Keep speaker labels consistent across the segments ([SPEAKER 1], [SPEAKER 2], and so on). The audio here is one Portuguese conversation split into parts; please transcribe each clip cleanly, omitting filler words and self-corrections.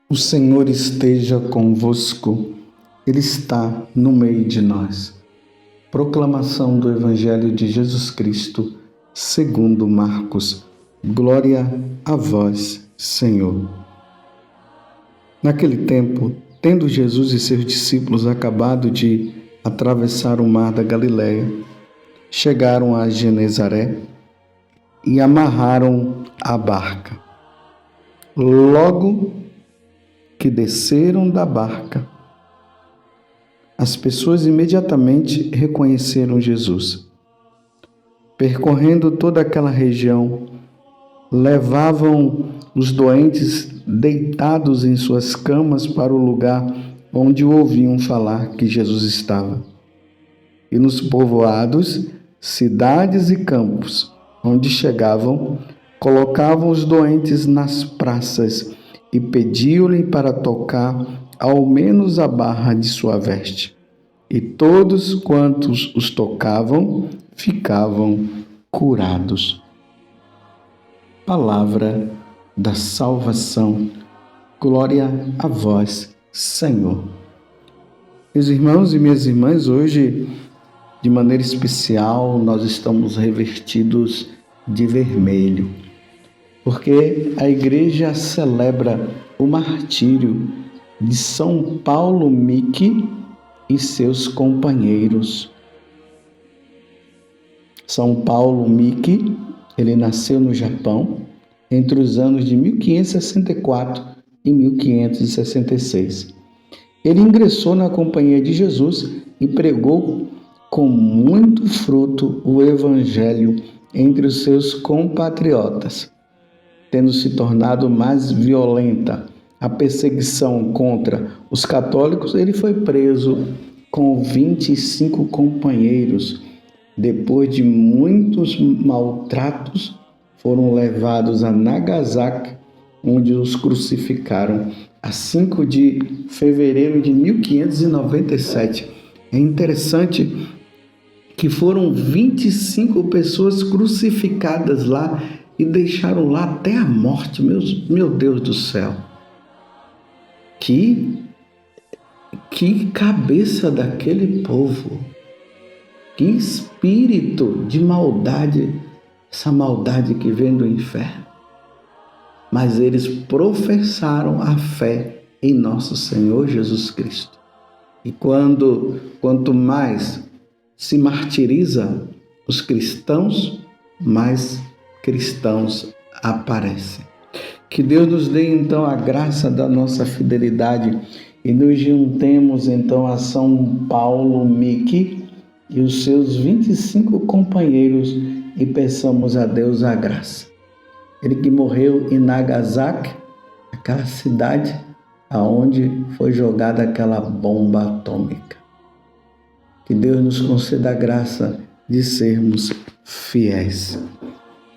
[SPEAKER 1] O Senhor esteja convosco, Ele está no meio de nós. Proclamação do Evangelho de Jesus Cristo, segundo Marcos. Glória a vós, Senhor. Naquele tempo, tendo Jesus e seus discípulos acabado de atravessar o mar da Galileia, chegaram a Genezaré e amarraram a barca. Logo que desceram da barca, as pessoas imediatamente reconheceram Jesus. Percorrendo toda aquela região, levavam os doentes deitados em suas camas para o lugar onde ouviam falar que Jesus estava. E nos povoados, cidades e campos, onde chegavam, colocavam os doentes nas praças e pediam-lhe para tocar ao menos a barra de sua veste. E todos quantos os tocavam ficavam curados. Palavra da salvação. Glória a vós, Senhor. Meus irmãos e minhas irmãs, hoje, de maneira especial, nós estamos revestidos de vermelho, porque a igreja celebra o martírio de São Paulo Miki e seus companheiros. São Paulo Miki, ele nasceu no Japão entre os anos de 1564 e 1566. Ele ingressou na Companhia de Jesus e pregou com muito fruto o Evangelho entre os seus compatriotas. Tendo se tornado mais violenta a perseguição contra os católicos, ele foi preso com 25 companheiros. Depois de muitos maltratos, foram levados a Nagasaki, onde os crucificaram a 5 de fevereiro de 1597. É interessante que foram 25 pessoas crucificadas lá e deixaram lá até a morte. Meu Deus do céu! Que cabeça daquele povo! Que espírito de maldade, essa maldade que vem do inferno. Mas eles professaram a fé em nosso Senhor Jesus Cristo. E quanto mais se martiriza os cristãos, mais cristãos aparecem. Que Deus nos dê então a graça da nossa fidelidade e nos juntemos então a São Paulo Miki e os seus 25 companheiros e peçamos a Deus a graça. Ele que morreu em Nagasaki, aquela cidade aonde foi jogada aquela bomba atômica. Que Deus nos conceda a graça de sermos fiéis.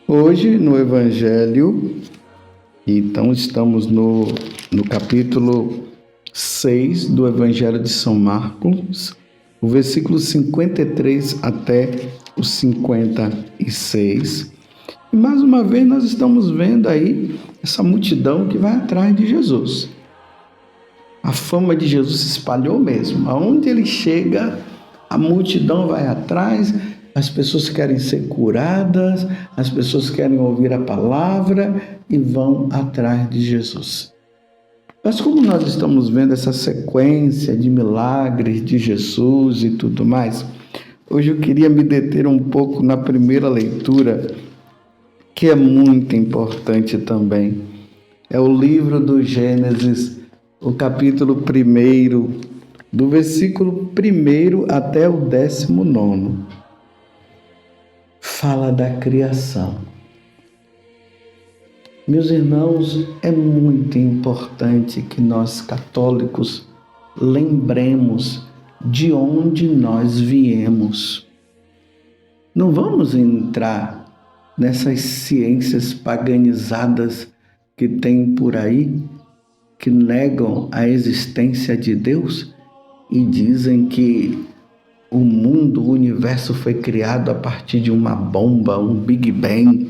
[SPEAKER 1] Hoje, no Evangelho, então estamos no capítulo 6 do Evangelho de São Marcos, o versículo 53 até o 56. E mais uma vez nós estamos vendo aí essa multidão que vai atrás de Jesus. A fama de Jesus se espalhou mesmo. Aonde ele chega, a multidão vai atrás, as pessoas querem ser curadas, as pessoas querem ouvir a palavra e vão atrás de Jesus. Mas como nós estamos vendo essa sequência de milagres de Jesus e tudo mais, hoje eu queria me deter um pouco na primeira leitura, que é muito importante também. É o livro do Gênesis, o capítulo 1, do versículo 1 até o 19. Fala da criação. Meus irmãos, é muito importante que nós católicos lembremos de onde nós viemos. Não vamos entrar nessas ciências paganizadas que tem por aí, que negam a existência de Deus e dizem que o mundo, o universo foi criado a partir de uma bomba, um Big Bang.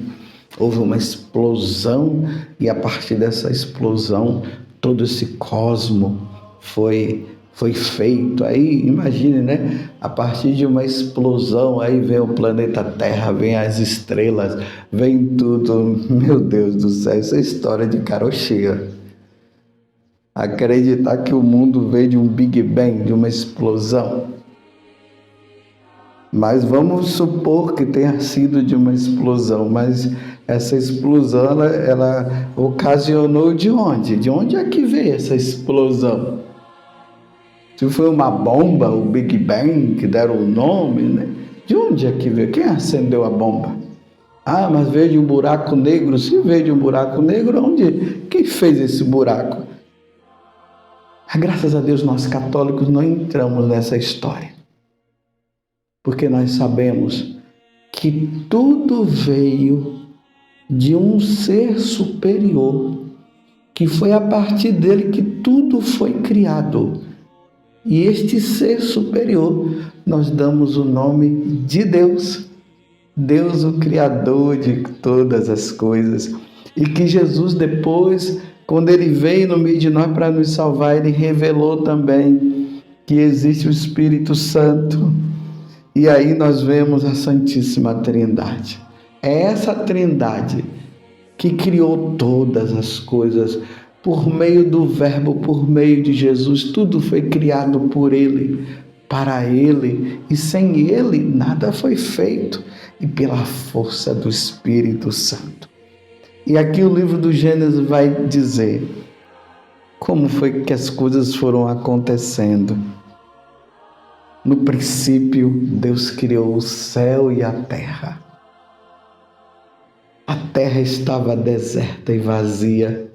[SPEAKER 1] Houve uma explosão e a partir dessa explosão todo esse cosmo foi feito. Aí, imagine, né? A partir de uma explosão, aí vem o planeta Terra, vem as estrelas, vem tudo. Meu Deus do céu, isso é história de carochinha. Acreditar que o mundo veio de um Big Bang, de uma explosão. Mas vamos supor que tenha sido de uma explosão, mas essa explosão, ela ocasionou de onde? De onde é que veio essa explosão? Se foi uma bomba, o Big Bang, que deram o nome, né? De onde é que veio? Quem acendeu a bomba? Ah, mas veio de um buraco negro. Se veio de um buraco negro, onde? Quem fez esse buraco? Graças a Deus, nós católicos não entramos nessa história. Porque nós sabemos que tudo veio de um ser superior, que foi a partir dele que tudo foi criado. E este ser superior, nós damos o nome de Deus. Deus, o Criador de todas as coisas. E que Jesus depois, quando ele veio no meio de nós para nos salvar, ele revelou também que existe o Espírito Santo. E aí nós vemos a Santíssima Trindade. É essa Trindade que criou todas as coisas. Por meio do Verbo, por meio de Jesus, tudo foi criado por Ele, para Ele, e sem Ele nada foi feito, e pela força do Espírito Santo. E aqui o livro do Gênesis vai dizer como foi que as coisas foram acontecendo. No princípio, Deus criou o céu e a terra. A terra estava deserta e vazia.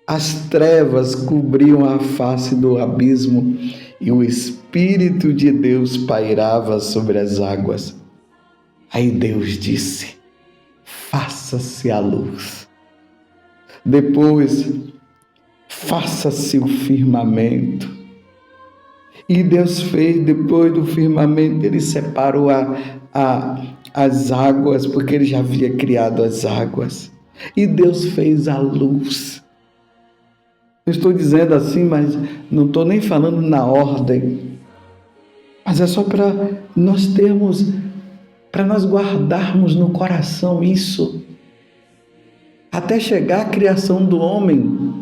[SPEAKER 1] As trevas cobriam a face do abismo e o Espírito de Deus pairava sobre as águas. Aí Deus disse: faça-se a luz. Depois, faça-se o firmamento. E Deus fez, depois do firmamento, Ele separou as águas, porque Ele já havia criado as águas. E Deus fez a luz. Eu estou dizendo assim, mas não estou nem falando na ordem. Mas é só para nós termos, para nós guardarmos no coração isso. Até chegar à criação do homem.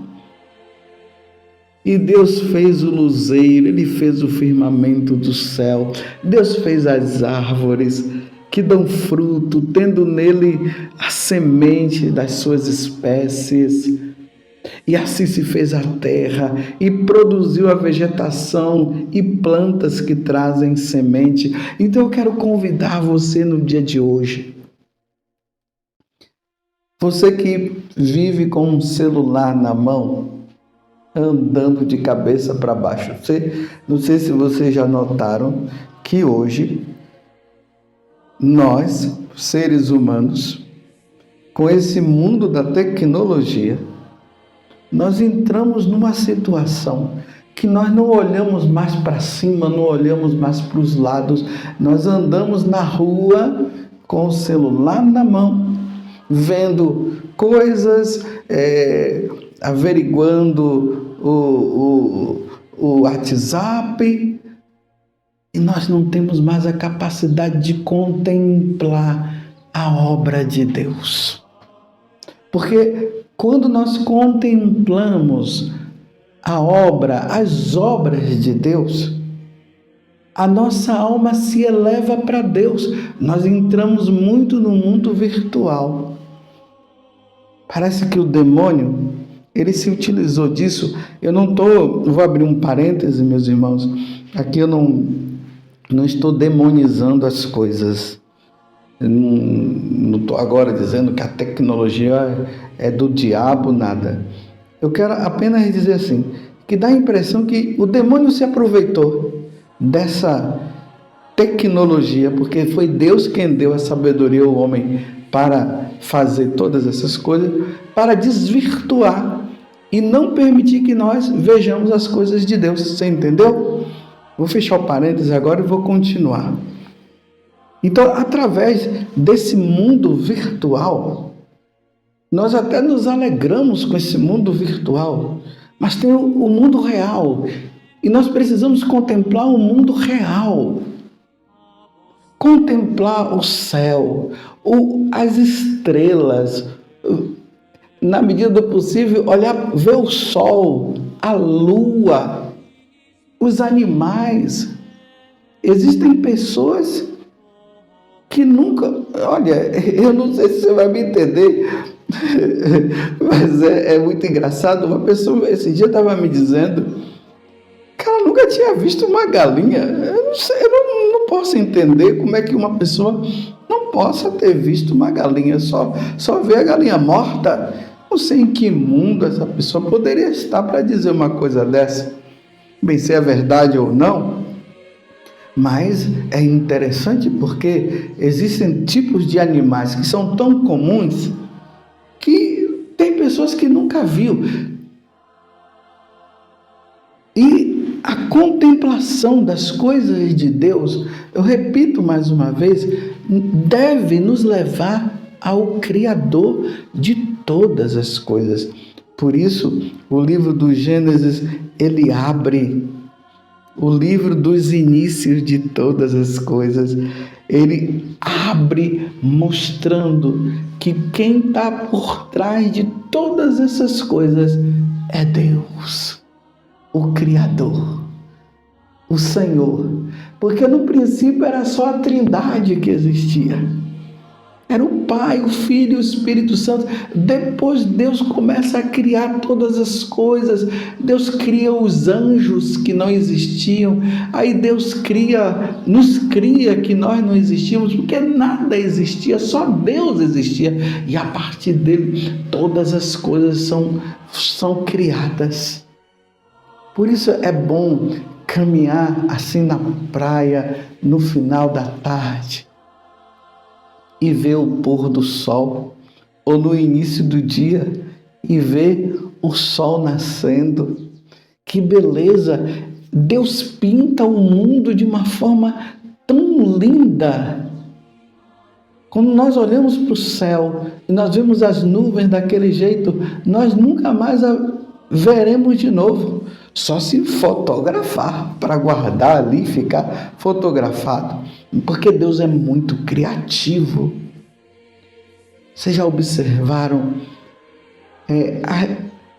[SPEAKER 1] E Deus fez o luzeiro, Ele fez o firmamento do céu. Deus fez as árvores que dão fruto, tendo nele a semente das suas espécies. E assim se fez a terra e produziu a vegetação e plantas que trazem semente. Então eu quero convidar você no dia de hoje. Você que vive com um celular na mão, andando de cabeça para baixo. Não sei se vocês já notaram que hoje nós, seres humanos, com esse mundo da tecnologia, nós entramos numa situação que nós não olhamos mais para cima, não olhamos mais para os lados, nós andamos na rua com o celular na mão, vendo coisas, averiguando o WhatsApp, e nós não temos mais a capacidade de contemplar a obra de Deus. Porque quando nós contemplamos a obra, as obras de Deus, a nossa alma se eleva para Deus. Nós entramos muito no mundo virtual. Parece que o demônio, ele se utilizou disso. Eu vou abrir um parêntese, meus irmãos. Aqui eu não estou demonizando as coisas. Eu não estou agora dizendo que a tecnologia é do diabo, nada. Eu quero apenas dizer assim, que dá a impressão que o demônio se aproveitou dessa tecnologia, porque foi Deus quem deu a sabedoria ao homem para fazer todas essas coisas, para desvirtuar e não permitir que nós vejamos as coisas de Deus. Você entendeu? Vou fechar o parênteses agora e vou continuar. Então, através desse mundo virtual, Nós até nos alegramos com esse mundo virtual, mas tem o mundo real. E nós precisamos contemplar o mundo real. Contemplar o céu, as estrelas, na medida do possível, olhar, ver o sol, a lua, os animais. Existem pessoas que nunca... Olha, eu não sei se você vai me entender, mas é muito engraçado. Uma pessoa esse dia estava me dizendo que ela nunca tinha visto uma galinha. Eu não sei, eu não posso entender como é que uma pessoa não possa ter visto uma galinha, só ver a galinha morta. Não sei em que mundo essa pessoa poderia estar para dizer uma coisa dessa. Bem, se é verdade ou não, mas é interessante porque existem tipos de animais que são tão comuns que tem pessoas que nunca viu. E a contemplação das coisas de Deus, eu repito mais uma vez, deve nos levar ao Criador de todas as coisas. Por isso, o livro do Gênesis, ele abre o livro dos inícios de todas as coisas. Ele abre mostrando que quem está por trás de todas essas coisas é Deus, o Criador, o Senhor. Porque no princípio era só a Trindade que existia. Era o Pai, o Filho e o Espírito Santo. Depois Deus começa a criar todas as coisas. Deus cria os anjos que não existiam. Aí Deus nos cria que nós não existíamos, porque nada existia, só Deus existia. E a partir dele todas as coisas são criadas. Por isso é bom caminhar assim na praia no final da tarde e ver o pôr do sol, ou no início do dia e ver o sol nascendo. Que beleza! Deus pinta o mundo de uma forma tão linda. Quando nós olhamos para o céu e nós vemos as nuvens daquele jeito, nós nunca mais a veremos de novo. Só se fotografar, para guardar ali e ficar fotografado. Porque Deus é muito criativo. Vocês já observaram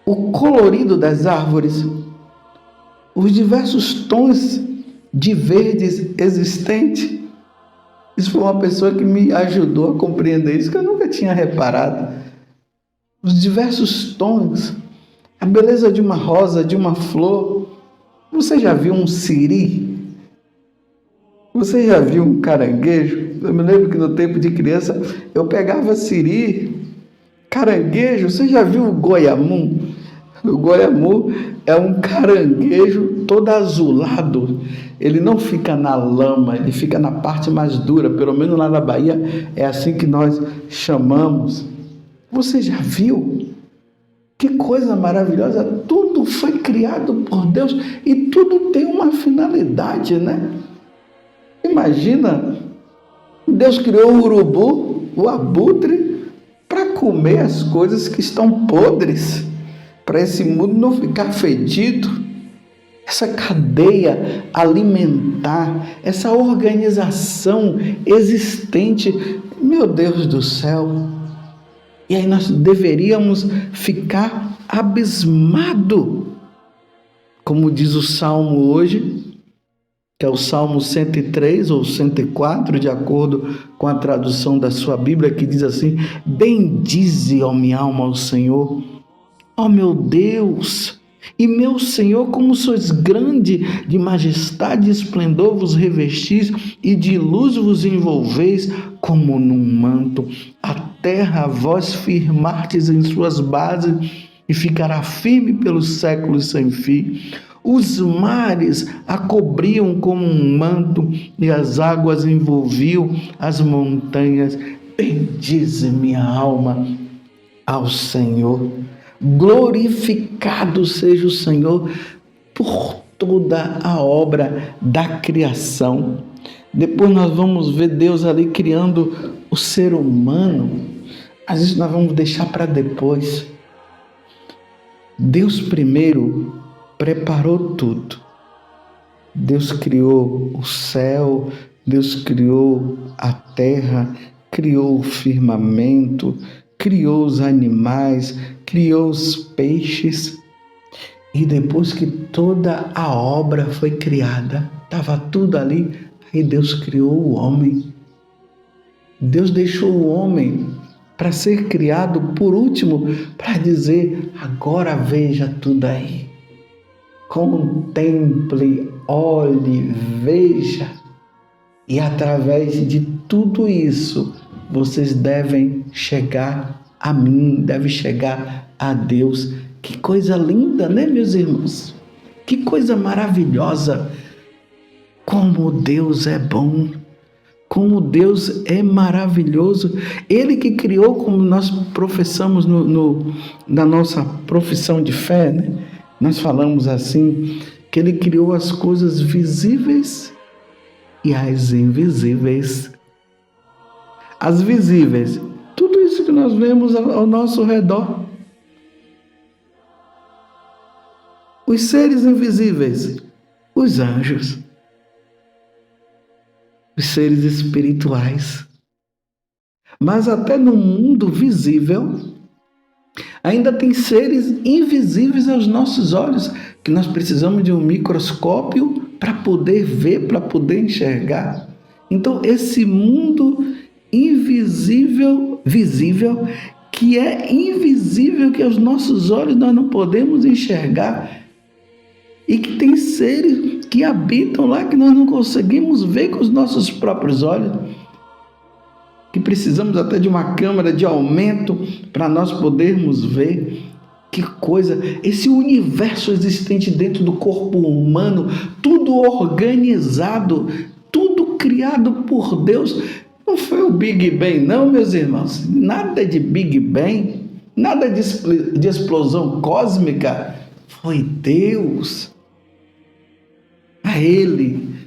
[SPEAKER 1] o colorido das árvores? Os diversos tons de verdes existentes? Isso foi uma pessoa que me ajudou a compreender isso, que eu nunca tinha reparado. Os diversos tons, a beleza de uma rosa, de uma flor. Você já viu um siri? Você já viu um caranguejo? Eu me lembro que no tempo de criança eu pegava siri, caranguejo. Você já viu o goiamu? O goiamu é um caranguejo todo azulado. Ele não fica na lama, ele fica na parte mais dura. Pelo menos lá na Bahia é assim que nós chamamos. Você já viu? Que coisa maravilhosa! Tudo foi criado por Deus e tudo tem uma finalidade, né? Imagina, Deus criou o urubu, o abutre, para comer as coisas que estão podres, para esse mundo não ficar fedido. Essa cadeia alimentar, essa organização existente, meu Deus do céu! E aí nós deveríamos ficar abismados, como diz o Salmo hoje, que é o Salmo 103 ou 104, de acordo com a tradução da sua Bíblia, que diz assim: bendize, ó minha alma, ao Senhor, ó meu Deus e meu Senhor, como sois grande, de majestade e esplendor vos revestis, e de luz vos envolveis como num manto. A terra vós firmastes em suas bases, e ficará firme pelos séculos sem fim. Os mares a cobriam como um manto, e as águas envolviam as montanhas. Bendize minha alma ao Senhor. Glorificado seja o Senhor por toda a obra da criação. Depois nós vamos ver Deus ali criando o ser humano. Às vezes nós vamos deixar para depois. Deus primeiro preparou tudo. Deus criou o céu, Deus criou a terra, criou o firmamento, criou os animais, criou os peixes. E depois que toda a obra foi criada, estava tudo ali, aí Deus criou o homem. Deus deixou o homem para ser criado por último, para dizer: agora veja tudo aí. Contemple, olhe, veja. E através de tudo isso, vocês devem chegar a mim, devem chegar a Deus. Que coisa linda, né, meus irmãos? Que coisa maravilhosa. Como Deus é bom. Como Deus é maravilhoso. Ele que criou, como nós professamos na nossa profissão de fé, né? Nós falamos assim, que Ele criou as coisas visíveis e as invisíveis. As visíveis, tudo isso que nós vemos ao nosso redor. Os seres invisíveis, os anjos. Os seres espirituais. Mas até no mundo visível, ainda tem seres invisíveis aos nossos olhos, que nós precisamos de um microscópio para poder ver, para poder enxergar. Então, esse mundo invisível, visível, que é invisível, que aos nossos olhos nós não podemos enxergar, e que tem seres que habitam lá que nós não conseguimos ver com os nossos próprios olhos, que precisamos até de uma câmera de aumento para nós podermos ver. Que coisa! Esse universo existente dentro do corpo humano, tudo organizado, tudo criado por Deus. Não foi o Big Bang, não, meus irmãos. Nada de Big Bang, nada de explosão cósmica. Foi Deus. A Ele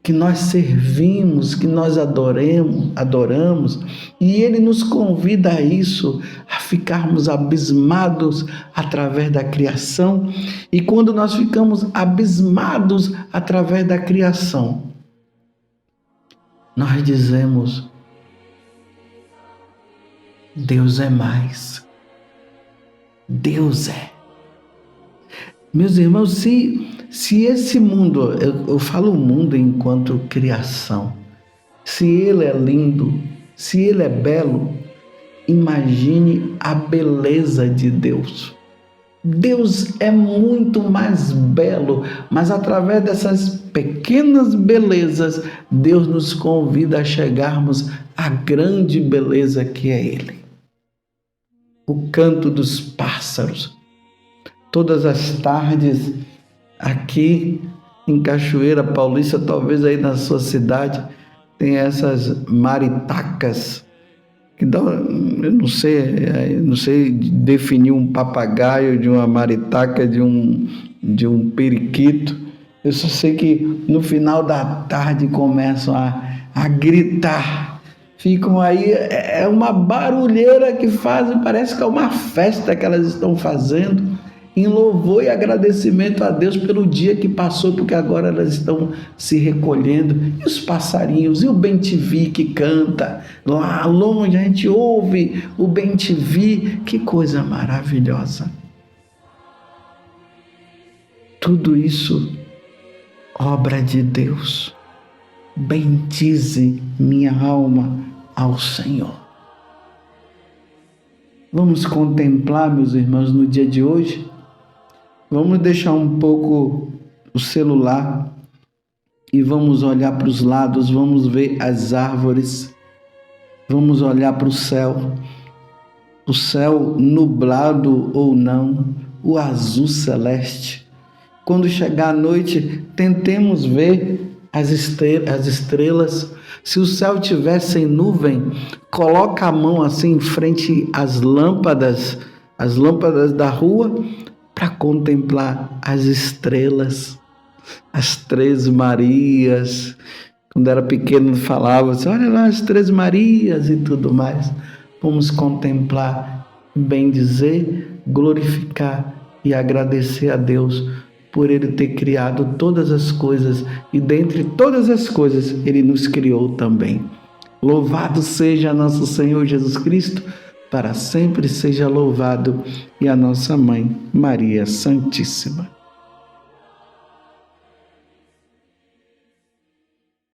[SPEAKER 1] que nós servimos, que nós adoramos, e Ele nos convida a isso, a ficarmos abismados através da criação. E quando nós ficamos abismados através da criação, nós dizemos: Deus é mais. Deus é. Meus irmãos, se esse mundo, eu falo o mundo enquanto criação, se ele é lindo, se ele é belo, imagine a beleza de Deus. Deus é muito mais belo, mas através dessas pequenas belezas, Deus nos convida a chegarmos à grande beleza que é Ele. O canto dos pássaros. Todas as tardes, aqui em Cachoeira Paulista, talvez aí na sua cidade, tem essas maritacas, que dá, eu não sei definir um papagaio de uma maritaca, de um periquito. Eu só sei que no final da tarde começam a gritar. Ficam aí, é uma barulheira que fazem, parece que é uma festa que elas estão fazendo, em louvor e agradecimento a Deus pelo dia que passou, porque agora elas estão se recolhendo. E os passarinhos, e o bem-te-vi que canta, lá longe a gente ouve o bem-te-vi, que coisa maravilhosa. Tudo isso, obra de Deus. Bendize minha alma ao Senhor. Vamos contemplar, meus irmãos, no dia de hoje. Vamos deixar um pouco o celular e vamos olhar para os lados, vamos ver as árvores, vamos olhar para o céu nublado ou não, o azul celeste. Quando chegar a noite, tentemos ver as estrelas. Se o céu tiver sem nuvem, coloca a mão assim em frente às lâmpadas da rua, para contemplar as estrelas, as Três Marias. Quando era pequeno falava assim, olha lá as Três Marias e tudo mais, vamos contemplar, bendizer, glorificar e agradecer a Deus por Ele ter criado todas as coisas e dentre todas as coisas Ele nos criou também. Louvado seja nosso Senhor Jesus Cristo, para sempre seja louvado, e a nossa Mãe, Maria Santíssima.